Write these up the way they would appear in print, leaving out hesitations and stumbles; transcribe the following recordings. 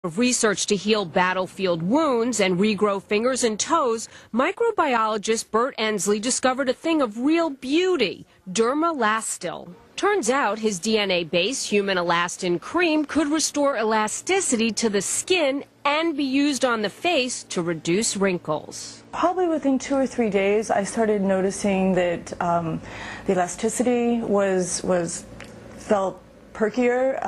Of research to heal battlefield wounds and regrow fingers and toes, microbiologist Burt Ensley discovered a thing of real beauty, Dermalastil. Turns out his DNA-based human elastin cream could restore elasticity to the skin and be used on the face to reduce wrinkles. Probably within 2 or 3 days, I started noticing that the elasticity felt perkier,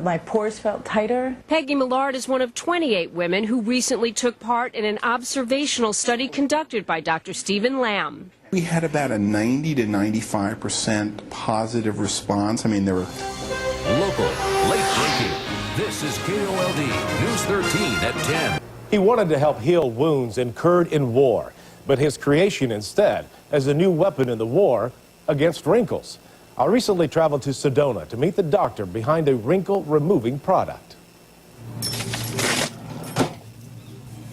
my pores felt tighter. Peggy Millard is one of 28 women who recently took part in an observational study conducted by Dr. Stephen Lamb. We had about a 90 to 95% positive response. I mean, there were local, late breaking. This is KOLD News 13 at 10. He wanted to help heal wounds incurred in war, but his creation instead is a new weapon in the war against wrinkles. I recently traveled to Sedona to meet the doctor behind a wrinkle-removing product.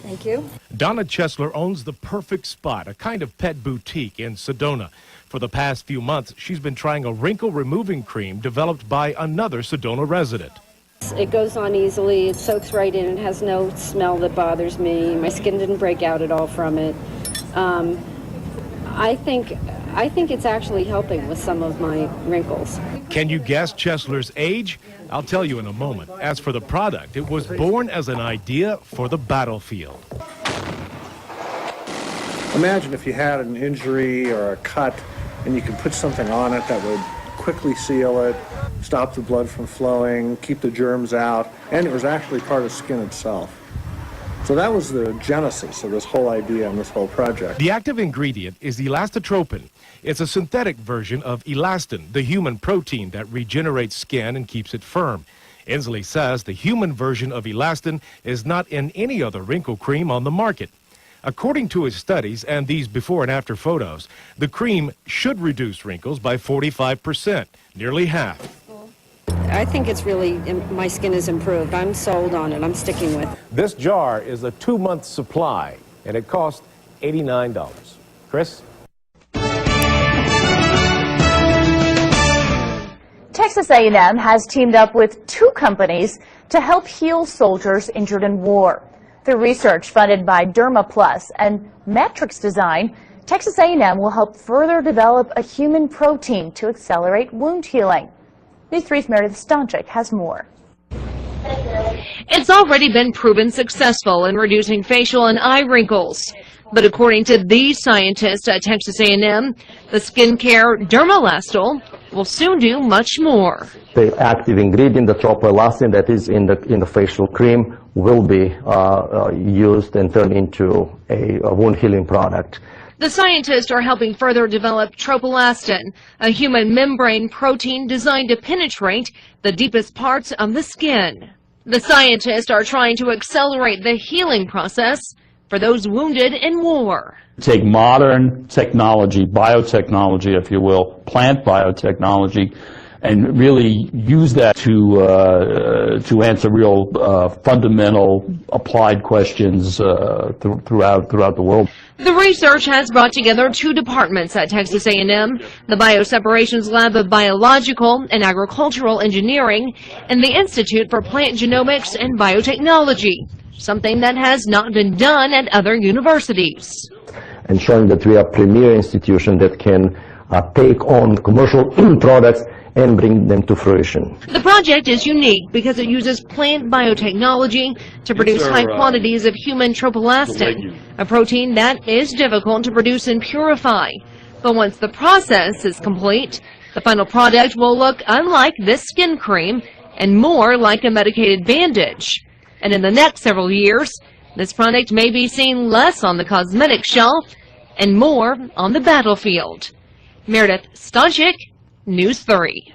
Thank you. Donna Chesler owns The Perfect Spot, a kind of pet boutique in Sedona. For the past few months, she's been trying a wrinkle-removing cream developed by another Sedona resident. It goes on easily, it soaks right in, it has no smell that bothers me. My skin didn't break out at all from it. I think it's actually helping with some of my wrinkles. Can you guess Chesler's age? I'll tell you in a moment. As for the product, it was born as an idea for the battlefield. Imagine if you had an injury or a cut and you could put something on it that would quickly seal it, stop the blood from flowing, keep the germs out, and it was actually part of the skin itself. So that was the genesis of this whole idea and this whole project. The active ingredient is Elastatropin. It's a synthetic version of elastin, the human protein that regenerates skin and keeps it firm. Ensley says the human version of elastin is not in any other wrinkle cream on the market. According to his studies and these before and after photos, the cream should reduce wrinkles by 45%, nearly half. I think it's really, my skin is improved. I'm sold on it. I'm sticking with it. This jar is a 2-month supply, and it cost $89. Chris? Texas A&M has teamed up with 2 companies to help heal soldiers injured in war. Through research funded by Dermaplus and Matrix Design, Texas A&M will help further develop a human protein to accelerate wound healing. News 3's Meredith Stanczyk has more. It's already been proven successful in reducing facial and eye wrinkles. But according to these scientists at Texas A&M, the skincare Dermalastil will soon do much more. The active ingredient, the tropoelastin that is in the facial cream, will be used and turned into a wound healing product. The scientists are helping further develop tropoelastin, a human membrane protein designed to penetrate the deepest parts of the skin. The scientists are trying to accelerate the healing process for those wounded in war. Take modern technology, biotechnology, if you will, plant biotechnology, and really use that to answer real fundamental applied questions throughout the world. The research has brought together 2 departments at Texas A&M, the Bioseparations Lab of Biological and Agricultural Engineering, and the Institute for Plant Genomics and Biotechnology, something that has not been done at other universities. And showing that we are a premier institution that can take on commercial products and bring them to fruition. The project is unique because it uses plant biotechnology to produce high quantities of human tropoelastin, a protein that is difficult to produce and purify. But once the process is complete, the final product will look unlike this skin cream and more like a medicated bandage. And in the next several years, this product may be seen less on the cosmetic shelf and more on the battlefield. Meredith Stanczyk, News 3.